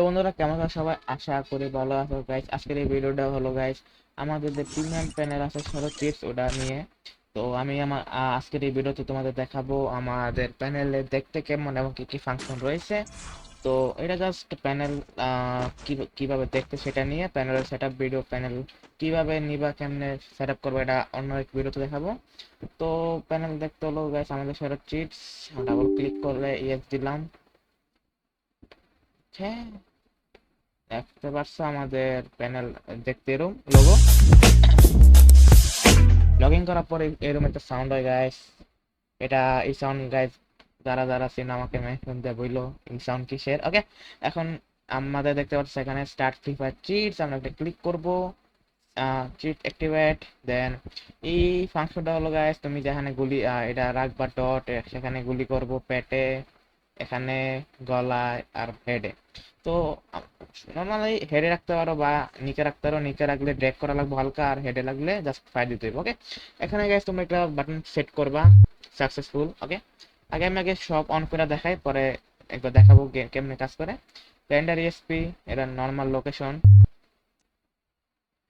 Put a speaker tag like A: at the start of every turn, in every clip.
A: বন্ধুরা, কেমন আছো সবাই? আশা করি ভালো আছো গাইস। আজকের এই ভিডিওটা হলো গাইস আমাদের যে প্রিমিয়াম প্যানেল আছে সরো চিপস ওটা নিয়ে। তো আমি আমার আজকের এই ভিডিওতে তোমাদের দেখাবো আমাদের প্যানেলে দেখতে কেমন এবং কি কি ফাংশন রয়েছে। তো এটা জাস্ট প্যানেল কিভাবে দেখতে সেটা নিয়ে প্যানেলের সেটআপ ভিডিও, প্যানেল কিভাবে নিবা, কেমনে সেটআপ করবো এটা অন্য এক ভিডিওতে দেখাবো। তো প্যানেল দেখতে হলো গাইস আমাদের সরো চিপস, ডাবল ক্লিক করলে ইয়েস দিলাম। হ্যাঁ, দেখতে পাচ্ছ আমাদের প্যানেল দেখতে এরকম লোগো। লগ ইন করার পরে এরকম একটা সাউন্ড হয় গাইস। এটা এই সাউন্ড গাইস যারা যারা চেন আমাকে মেনশন দিয়ে বইলো এই সাউন্ড কিসের। ওকে, এখন আমাদের দেখতে পাচ্ছি এখানে স্টার্ট ফ্রি ফায়ার চিটস, আমরা একটা ক্লিক করব, চিট অ্যাক্টিভেট। দেন এই ফাংশনটা হলো গাইস তুমি যেখানে গুলি এটা রাখবা ডট, সেখানে গুলি করব পেটে, এখানে গলায় আর হেডে। তো নর্মালি হেডে রাখতে পারো বা নিচে রাখতে পারো, নিচে রাখলে ড্র্যাগ করা লাগবে হালকা, আর হেডে লাগলে জাস্ট ফায়ার দিতে হবে। ওকে, এখানে গাইস তোমরা একটা বাটন সেট করবা সাকসেসফুল। ওকে, আগে সব অন করে দেখাই, পরে একবার দেখাবো কেমনে কাজ করে। রেন্ডার ইএসপি, এটা নর্মাল লোকেশন,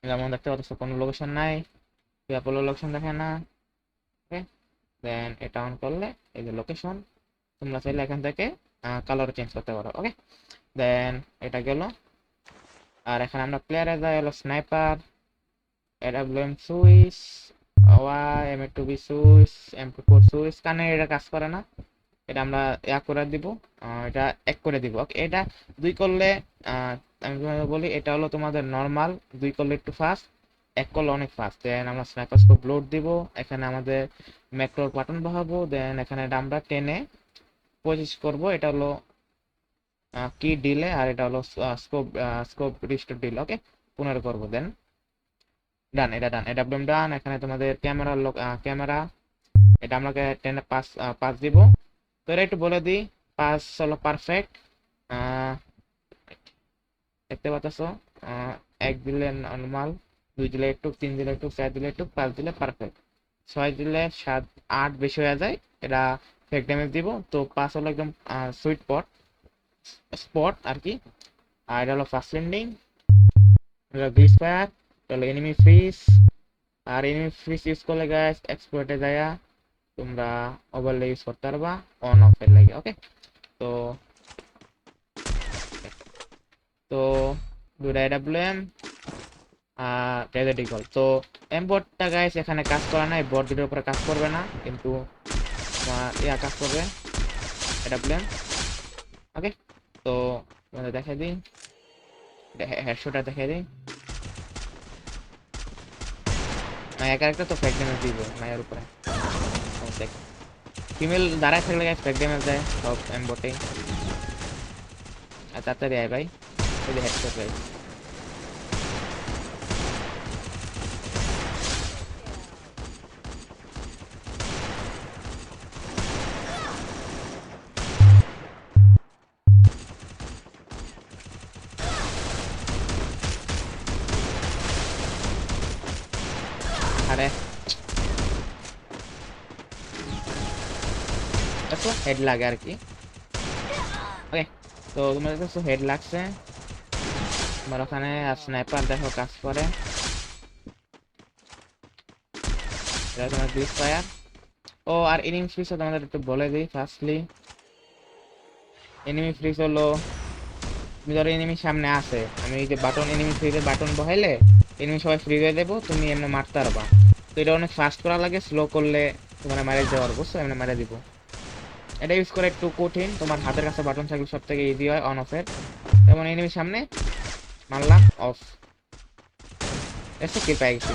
A: যেমন দেখতে পাচ্ছ কোনো লোকেশন নাই, অ্যাপোলো লোকেশন দেখে না। ওকে, দেন এটা অন করলে এই যে লোকেশন, তোমরা চাইলে এখান থেকে কালার চেঞ্জ করতে পারো। ওকে, দেন এটা গেল। আর এখানে আমরা প্লেয়ারে যাই হলো স্নাইপার, এডাব্লিউএম সুইচ, ওয়াই এম2বি সুইচ, এম24 সুইচ। কানে এটা কাজ করে না, এটা আমরা এক করে দিব, এটা এক করে দিব। ওকে, এটা দুই করলে আমি তোমাদের বলি এটা হলো তোমাদের নর্মাল, দুই করলে একটু ফাস্ট, এক করলে অনেক ফাস্ট। দেন আমরা স্নাইপার স্কোপ লোড দিব, এখানে আমাদের ম্যাক্রোর বাটন বসাবো, দেন এখানে এটা আমরা টেনে পজিশ করব, এটা হলো কি ডিলে, আর এটা হলো স্কোপ স্কোপ রিস্টোর ডিলে। ওকে, 15 করবো, দেন ডান, এটা ডান, এটা একদম ডান। এখানে তোমাদের ক্যামেরা ক্যামেরা, এটা আমাকে টেনে পাস পাস দিব। তো এটা একটু বলে দিই, পাস হলো পারফেক্ট। দেখতে পাচ্ছ, এক দিলে নর্মাল, দুই দিলে একটু, তিন দিলে একটু, চার দিলে একটু, পাঁচ দিলে পারফেক্ট, ছয় দিলে সাত আট বেশি হয়ে যায়, এটা ফেক ড্যামেজ দিব। তো পাঁচ হলো একদম সুইট স্পট স্পট আর কি। আর এটা হলো ফার্স্ট ল্যান্ডিং, এটা গ্লিচ ফায়ার, এটা হলো এনিমি ফ্রিজ। আর এনিমি ফ্রিজ ইউজ করলে গাইস এক্সপ্লোইটে যায় তোমরা ওভারলে ইউজ করতে পারবা অন অফ এর লাগে। ওকে, তো তো দুটা এডাব্লিউএম আর রেজাডিকল। তো এমবোর্ডটা গাইস এখানে কাজ করে না, এই বোর্ড দুটোর উপরে কাজ করবে না, কিন্তু ইয়া কাজ করবে এডাব্লিউএম। ওকে, তো তোমাদের দেখাই দিই, হেডশটটা দেখাই দিই। না, একা একটা তো ফ্যাক ড্যামেজ দিব না এর উপরে। ফিমেল দাঁড়ায় থাকলে গাইস ফ্যাক ড্যামেজ দেয় সব এমবোর্ডেই। আর তাড়াতাড়ি আয় ভাই, এই যে হেডশট গাইস। আরে দেখো হেড লাগে আর কি। ওকে, তো তোমরা দেখছো হেড লাগছে তোমার ওখানে। আর স্নাইপার দেখো কাজ করে, এটা তোমার গ্লিচ ফায়ার। ও আর এনিমি ফ্রিজ তোমাদের একটু বলে দিই ফার্স্টলি। এনিমি ফ্রিজ হলো তুমি ধরো এনিমি সামনে আসে, আমি এই যে বাটন এনিমি ফ্রিজের বাটন বহাইলে এনিমি সবাই ফ্রি হয়ে দেবো, তুমি এমনি মারতে পারবা। তো এটা অনেক ফাস্ট করা লাগে, স্লো করলে তোমার মারে যাওয়ার বুঝছো, এমনি মারে দিব। এটা ইউজ করা একটু কঠিন, তোমার হাতের কাছে বাটন থাকলে সব থেকে ইজি হয় অন অফের। যেমন এনিমি সামনে মারলাম অফ, এসে কিল পেয়ে গেছি।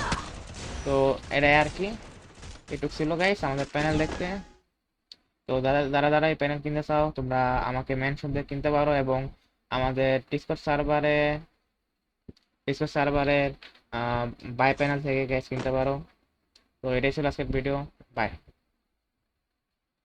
A: তো এটাই আর কি, এটুক ছিল গাইস আমাদের প্যানেল দেখতে। তো যারা যারা যারা এই প্যানেল কিনতে চাও তোমরা আমাকে মেনশন দিয়ে কিনতে পারো, এবং আমাদের ডিসকর্ড সার্ভারে বাই প্যানেল থেকে গ্যাস কিনতে পারো। তো এটাই ছিল আজকের ভিডিও, বাই।